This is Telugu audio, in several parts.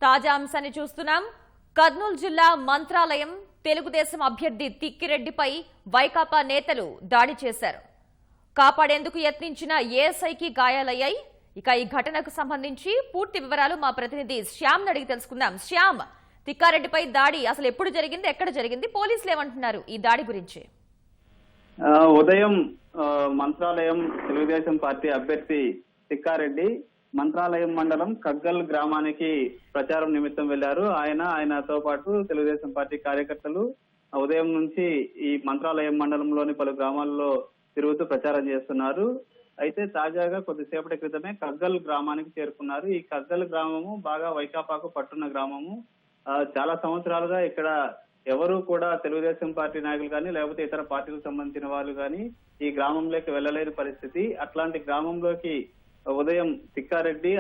తాజా అంశాన్ని చూస్తున్నాం. కర్నూలు జిల్లా మంత్రాలయం తెలుగుదేశం అభ్యర్థి తిక్కిరెడ్డిపై వైకాపా నేతలు దాడి చేశారు. కాపాడేందుకు యత్నించిన ఏఎస్ఐకి గాయాలయ్యాయి. ఇక ఈ ఘటనకు సంబంధించి పూర్తి వివరాలు మా ప్రతినిధి శ్యామ్ అడిగి తెలుసుకుందాం. శ్యామ్, తిక్కారెడ్డిపై దాడి అసలు ఎప్పుడు జరిగింది, ఎక్కడ జరిగింది, పోలీసులు ఏమంటున్నారు ఈ దాడి గురించి? ఉదయం మంత్రాలయం తెలుగుదేశం పార్టీ అభ్యర్థి తిక్కారెడ్డి మంత్రాలయం మండలం కగ్గల్ గ్రామానికి ప్రచారం నిమిత్తం వెళ్లారు. ఆయనతో పాటు తెలుగుదేశం పార్టీ కార్యకర్తలు ఉదయం నుంచి ఈ మంత్రాలయం మండలంలోని పలు గ్రామాల్లో తిరుగుతూ ప్రచారం చేస్తున్నారు. అయితే తాజాగా కొద్దిసేపటి క్రితమే కగ్గల్ గ్రామానికి చేరుకున్నారు. ఈ కగ్గల్ గ్రామము బాగా వైకాపాకు పట్టున్న గ్రామము. చాలా సంవత్సరాలుగా ఇక్కడ ఎవరు కూడా తెలుగుదేశం పార్టీ నాయకులు కానీ లేకపోతే ఇతర పార్టీలకు సంబంధించిన వాళ్ళు కానీ ఈ గ్రామంలోకి వెళ్ళలేని పరిస్థితి. అట్లాంటి గ్రామంలోకి ఉదయం తిక్కారెడ్డి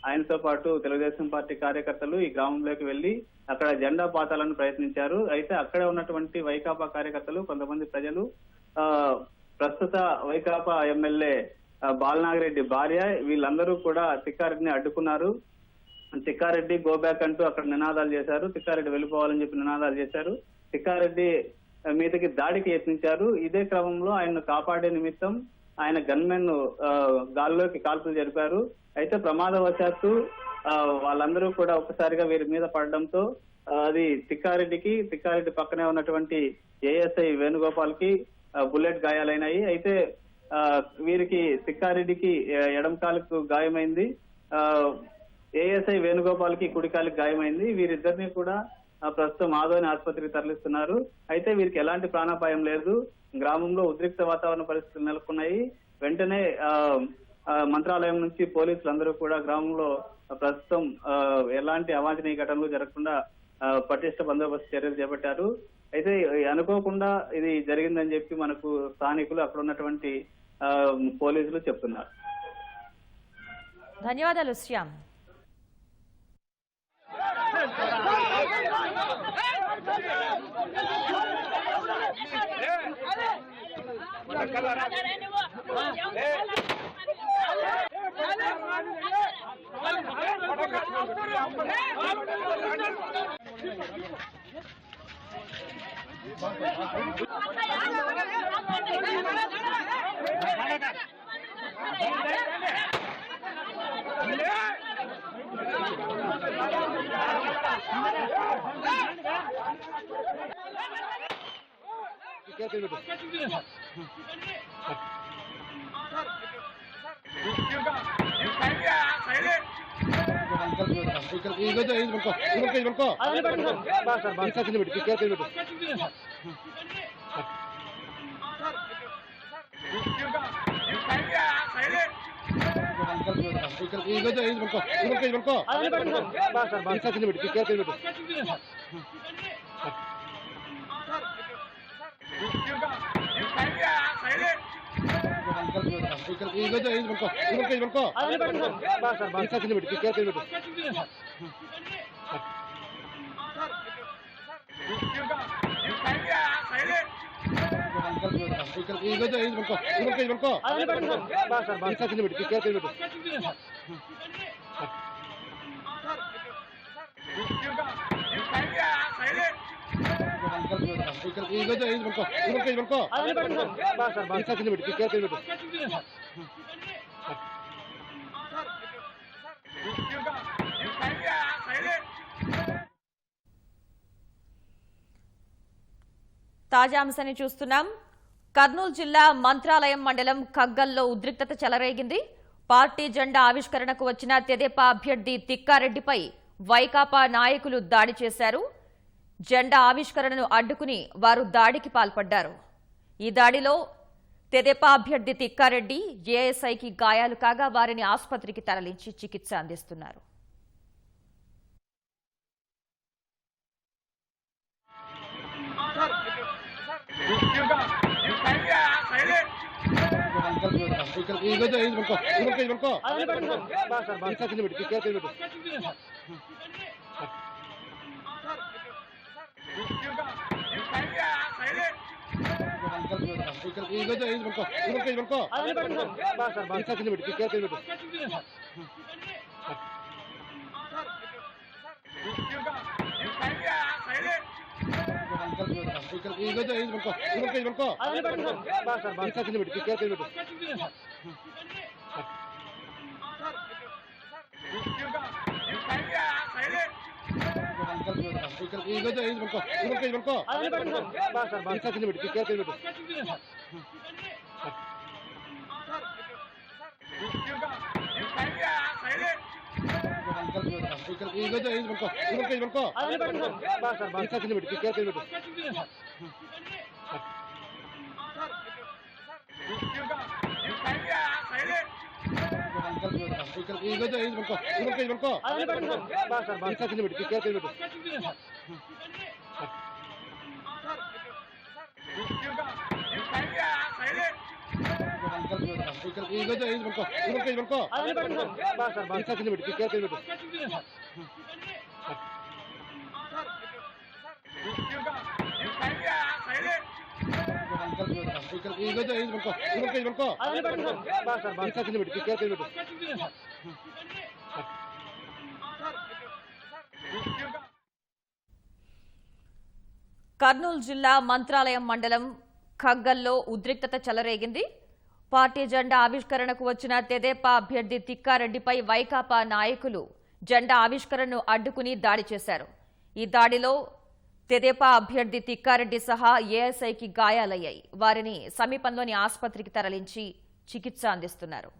ఆయనతో పాటు తెలుగుదేశం పార్టీ కార్యకర్తలు ఈ గ్రామంలోకి వెళ్లి అక్కడ జెండా పాతాలను ప్రయత్నించారు. అయితే అక్కడే ఉన్నటువంటి వైకాపా కార్యకర్తలు, కొంతమంది ప్రజలు, ప్రస్తుత వైకాపా ఎమ్మెల్యే బాలనాగిరెడ్డి భార్య, వీళ్ళందరూ కూడా తిక్కారెడ్డిని అడ్డుకున్నారు. తిక్కారెడ్డి గో బ్యాక్ అంటూ అక్కడ నినాదాలు చేశారు. తిక్కారెడ్డి వెళ్ళిపోవాలని చెప్పి నినాదాలు చేశారు. తిక్కారెడ్డి మీదకి దాడికి యత్నించారు. ఇదే క్రమంలో ఆయన్ను కాపాడే నిమిత్తం ఆయన గన్మెన్ గాల్లోకి కాల్పులు జరిపారు. అయితే ప్రమాదవశాత్తు వాళ్ళందరూ కూడా ఒక్కసారిగా వీరి మీద పడడంతో అది తిక్కారెడ్డి పక్కనే ఉన్నటువంటి ఏఎస్ఐ వేణుగోపాల్ కి బుల్లెట్ గాయాలైనాయి. అయితే వీరికి తిక్కారెడ్డికి ఎడం కాలుకు గాయమైంది, ఏఎస్ఐ వేణుగోపాల్ కి కుడికాలికి గాయమైంది. వీరిద్దరిని కూడా ప్రస్తుతం ఆదోని ఆసుపత్రికి తరలిస్తున్నారు. అయితే వీరికి ఎలాంటి ప్రాణాపాయం లేదు. గ్రామంలో ఉద్రిక్త వాతావరణ పరిస్థితులు నెలకొన్నాయి. వెంటనే మంత్రాలయం నుంచి పోలీసులు అందరూ కూడా గ్రామంలో ప్రస్తుతం ఎలాంటి అవాంఛనీయ ఘటనలు జరగకుండా పటిష్ట బందోబస్తు చర్యలు చేపట్టారు. అయితే అనుకోకుండా ఇది జరిగిందని చెప్పి మనకు స్థానికులు, అక్కడ ఉన్నటువంటి పోలీసులు చెప్తున్నారు. ధన్యవాదాలు శ్యామ్. తాజా అంశాన్ని చూస్తున్నాం. కర్నూలు జిల్లా మంత్రాలయం మండలం కగ్గల్లో ఉద్రిక్తత చెలరేగింది. పార్టీ జెండా ఆవిష్కరణకు వచ్చిన తెదేపా అభ్యర్థి తిక్కారెడ్డిపై వైకాపా నాయకులు దాడి చేశారు. జెండా ఆవిష్కరణను అడ్డుకుని వారు దాడికి పాల్పడ్డారు. ఈ దాడిలో తెదేపా అభ్యర్థి తిక్కారెడ్డి, ఏఎస్ఐకి గాయాలు కాగా వారిని ఆసుపత్రికి తరలించి చికిత్స అందిస్తున్నారు. కర్నూలు జిల్లా మంత్రాలయం మండలం ఖగ్గల్లో ఉద్రిక్తత చెలరేగింది. పార్టీ జెండా ఆవిష్కరణకు వచ్చిన తెదేపా అభ్యర్థి తిక్కారెడ్డిపై వైకాపా నాయకులు జెండా ఆవిష్కరణను అడ్డుకుని దాడి చేశారు. ఈ దాడిలో తెదేపా అభ్యర్థి తిక్కారెడ్డి సహా ఏఎస్ఐకి గాయాలయ్యాయి. వారిని సమీపంలోని ఆసుపత్రికి తరలించి చికిత్స అందిస్తున్నారు.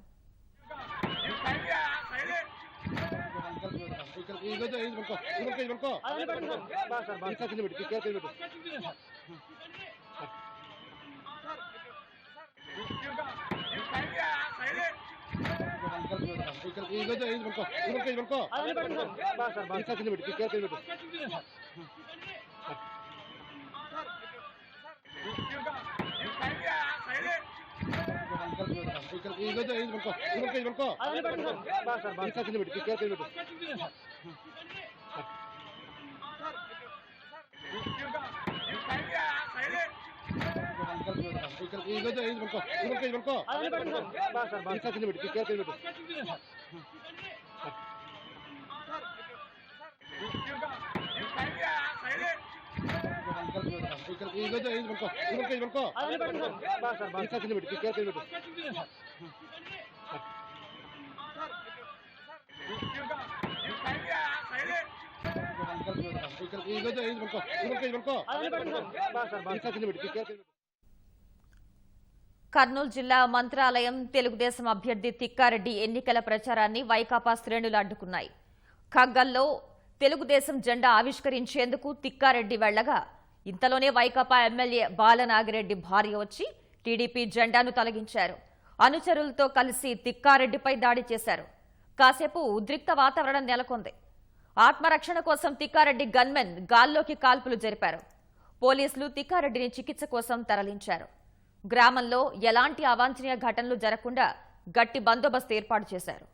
కర్నూలు జిల్లా మంత్రాలయం తెలుగుదేశం అభ్యర్థి తిక్కారెడ్డి ఎన్నికల ప్రచారాన్ని వైకాపా శ్రేణులు అడ్డుకున్నాయి. ఖగ్గల్లో తెలుగుదేశం జెండా ఆవిష్కరించేందుకు తిక్కారెడ్డి వెళ్లగా ఇంతలోనే వైకాపా ఎమ్మెల్యే బాలనాగిరెడ్డి భార్య వచ్చి టీడీపీ జెండాను తొలగించారు. అనుచరులతో కలిసి తిక్కారెడ్డిపై దాడి చేశారు. కాసేపు ఉద్రిక్త వాతావరణం నెలకొంది. ఆత్మరక్షణ కోసం తిక్కారెడ్డి గన్మెన్ గాల్లోకి కాల్పులు జరిపారు. పోలీసులు తిక్కారెడ్డిని చికిత్స కోసం తరలించారు. గ్రామంలో ఎలాంటి అవాంఛనీయ ఘటనలు జరగకుండా గట్టి బందోబస్తు ఏర్పాటు చేశారు.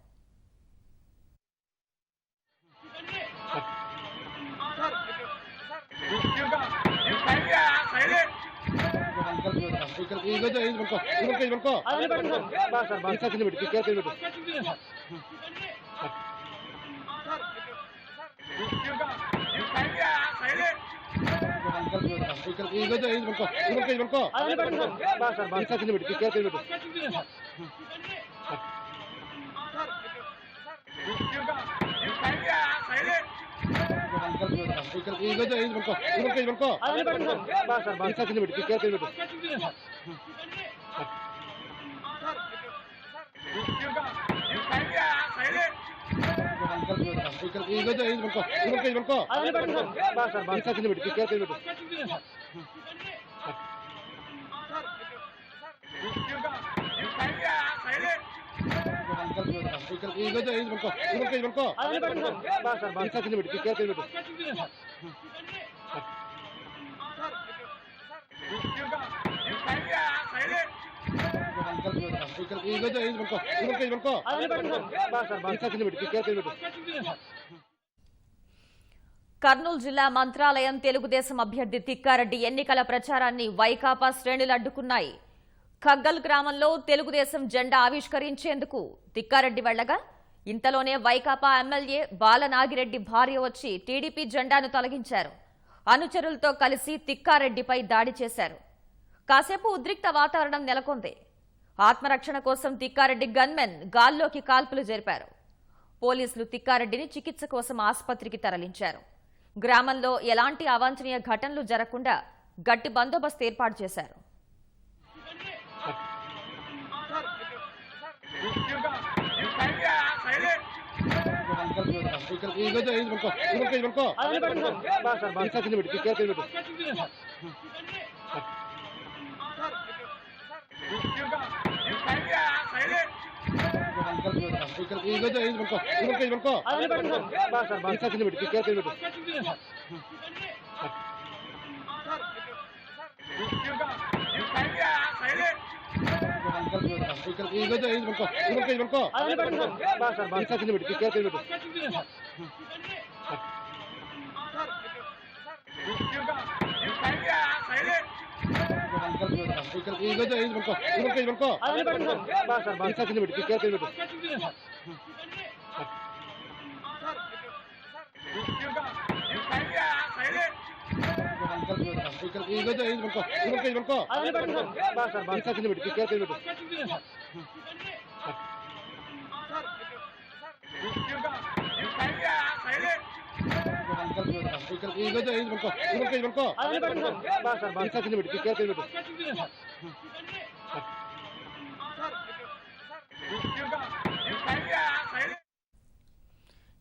కర్నూలు జిల్లా మంత్రాలయం తెలుగుదేశం అభ్యర్థి తిక్కారెడ్డి ఎన్నికల ప్రచారాన్ని వైకాపా శ్రేణులు అడ్డుకున్నాయి. ఖగ్గల్ గ్రామంలో తెలుగుదేశం జెండా ఆవిష్కరించేందుకు తిక్కారెడ్డి వెళ్లగా ఇంతలోనే వైకాపా ఎమ్మెల్యే బాలనాగిరెడ్డి భార్య వచ్చి టీడీపీ జెండాను తొలగించారు. అనుచరులతో కలిసి తిక్కారెడ్డిపై దాడి చేశారు. కాసేపు ఉద్రిక్త వాతావరణం నెలకొంది. ఆత్మరక్షణ కోసం తిక్కారెడ్డి గన్మెన్ గాల్లోకి కాల్పులు జరిపారు. పోలీసులు తిక్కారెడ్డిని చికిత్స కోసం ఆసుపత్రికి తరలించారు. గ్రామంలో ఎలాంటి అవాంఛనీయ ఘటనలు జరగకుండా గట్టి బందోబస్తు ఏర్పాటు చేశారు.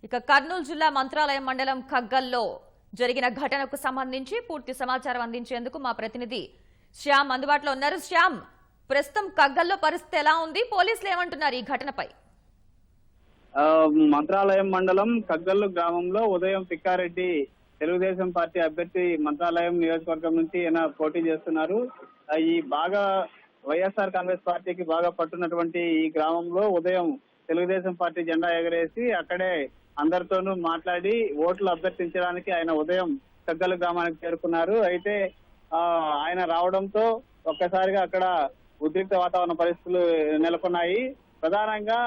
ఇక కర్నూలు జిల్లా మంత్రాలయం మండలం కగ్గల్లో జరిగిన ఘటనకు సంబంధించి పూర్తి సమాచారం అందించేందుకు మా ప్రతినిధి శ్యామ్ అందుబాటులో ఉన్నారు. శ్యామ్, ప్రస్తుతం కగ్గల్లో పరిస్థితి ఎలా ఉంది? పోలీసులు ఏమంటున్నారు ఈ ఘటనపై? మంత్రాలయం మండలం కగ్గల్లు గ్రామంలో ఉదయం తిక్కారెడ్డి తెలుగుదేశం పార్టీ అభ్యర్థి మంత్రాలయం నియోజకవర్గం నుంచి ఈయన పోటీ చేస్తున్నారు. ఈ బాగా వైఎస్ఆర్ కాంగ్రెస్ పార్టీకి బాగా పట్టున్నటువంటి ఈ గ్రామంలో ఉదయం తెలుగుదేశం పార్టీ జెండా ఎగరేసి అక్కడే అందరితోనూ మాట్లాడి ఓట్లు అభ్యర్థించడానికి ఆయన ఉదయం కగ్గల్లు గ్రామానికి చేరుకున్నారు. అయితే ఆయన రావడంతో ఒక్కసారిగా అక్కడ ఉద్రిక్త వాతావరణ పరిస్థితులు నెలకొన్నాయి. ప్రధానంగా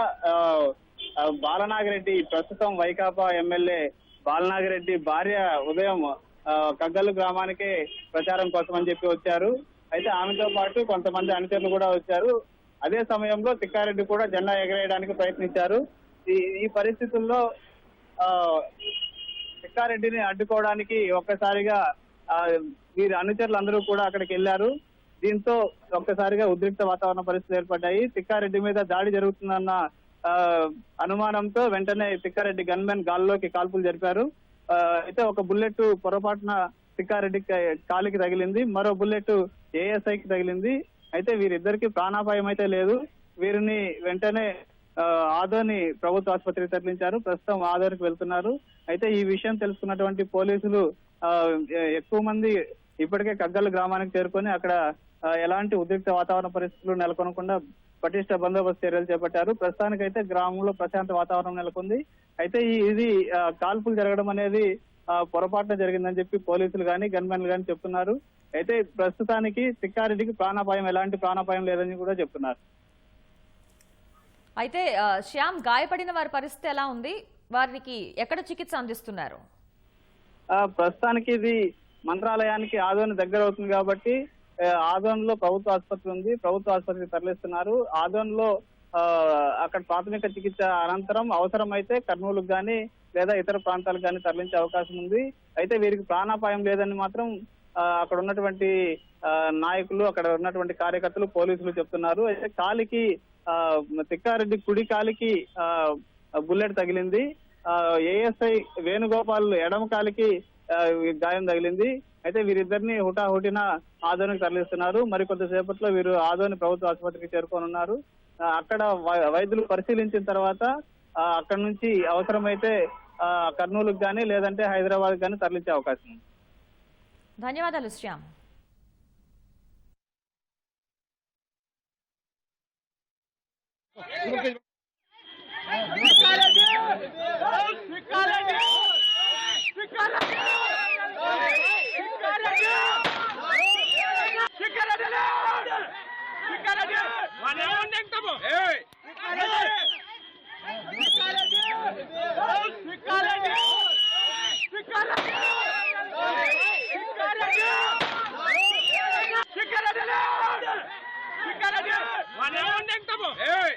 బాలనాగిరెడ్డి, ప్రస్తుతం వైకాపా ఎమ్మెల్యే బాలనాగిరెడ్డి భార్య ఉదయం కగ్గల్లు గ్రామానికి ప్రచారం కోసం అని చెప్పి వచ్చారు. అయితే ఆమెతో పాటు కొంతమంది అనుచరులు కూడా వచ్చారు. అదే సమయంలో తిక్కారెడ్డి కూడా జెండా ఎగరేయడానికి ప్రయత్నించారు. ఈ పరిస్థితుల్లో తిక్కారెడ్డిని అడ్డుకోవడానికి ఒక్కసారిగా వీరి అనుచరులు అందరూ కూడా అక్కడికి వెళ్లారు. దీంతో ఒక్కసారిగా ఉద్రిక్త వాతావరణ పరిస్థితులు ఏర్పడ్డాయి. తిక్కారెడ్డి మీద దాడి జరుగుతుందన్న అనుమానంతో వెంటనే తిక్కారెడ్డి గన్మెన్ గాల్లోకి కాల్పులు జరిపారు. అయితే ఒక బుల్లెట్ పొరపాటున తిక్కారెడ్డి కాలికి తగిలింది, మరో బుల్లెట్ ఏఎస్ఐకి తగిలింది. అయితే వీరిద్దరికి ప్రాణాపాయం అయితే లేదు. వీరిని వెంటనే ఆదోని ప్రభుత్వ ఆసుపత్రికి తరలించారు. ప్రస్తుతం ఆదోనికి వెళ్తున్నారు. అయితే ఈ విషయం తెలుసుకున్నటువంటి పోలీసులు ఎక్కువ మంది ఇప్పటికే కగ్గల్లు గ్రామానికి చేరుకొని అక్కడ ఎలాంటి ఉద్రిక్త వాతావరణ పరిస్థితులు నెలకొనకుండా పటిష్ట బందోబస్తు చర్యలు చేపట్టారు. ప్రస్తుతానికైతే గ్రామంలో ప్రశాంత వాతావరణం నెలకొంది. అయితే ఇది కాల్పులు జరగడం అనేది పొరపాటున జరిగిందని చెప్పి పోలీసులు గాని గన్మెన్లు గాని చెప్తున్నారు. అయితే ప్రస్తుతానికి తిక్కారెడ్డికి ఎలాంటి ప్రాణాపాయం లేదని కూడా చెప్తున్నారు. అయితే శ్యామ్, గాయపడిన వారి పరిస్థితి ఎలా ఉంది? వారికి ఎక్కడ చికిత్స అందిస్తున్నారు? ప్రస్తుతానికి ఇది మంత్రాలయానికి ఆదోని దగ్గర అవుతుంది కాబట్టి ఆదోన్లో ప్రభుత్వ ఆసుపత్రి ఉంది. ప్రభుత్వ ఆసుపత్రికి తరలిస్తున్నారు. ఆదోన్లో అక్కడ ప్రాథమిక చికిత్స అనంతరం అవసరమైతే కర్నూలుకు గాని లేదా ఇతర ప్రాంతాలకు గాని తరలించే అవకాశం ఉంది. అయితే వీరికి ప్రాణాపాయం లేదని మాత్రం అక్కడ ఉన్నటువంటి నాయకులు, అక్కడ ఉన్నటువంటి కార్యకర్తలు, పోలీసులు చెప్తున్నారు. అయితే కాలికి తిక్కారెడ్డి కుడి కాలికి బుల్లెట్ తగిలింది. ఏఎస్ఐ వేణుగోపాల్ ఎడమ కాలికి గాయం తగిలింది. అయితే వీరిద్దరిని హుటాహుటిన ఆదోనికి తరలిస్తున్నారు. మరికొద్దిసేపట్లో వీరు ఆదోని ప్రభుత్వ ఆసుపత్రికి చేరుకోనున్నారు. అక్కడ వైద్యులు పరిశీలించిన తర్వాత అక్కడ నుంచి అవసరమైతే కర్నూలుకు గానీ లేదంటే హైదరాబాద్ గానీ తరలించే అవకాశం ఉంది. ధన్యవాదాలు శ్యామ్. ఏంటమ్మో? ఏయ్!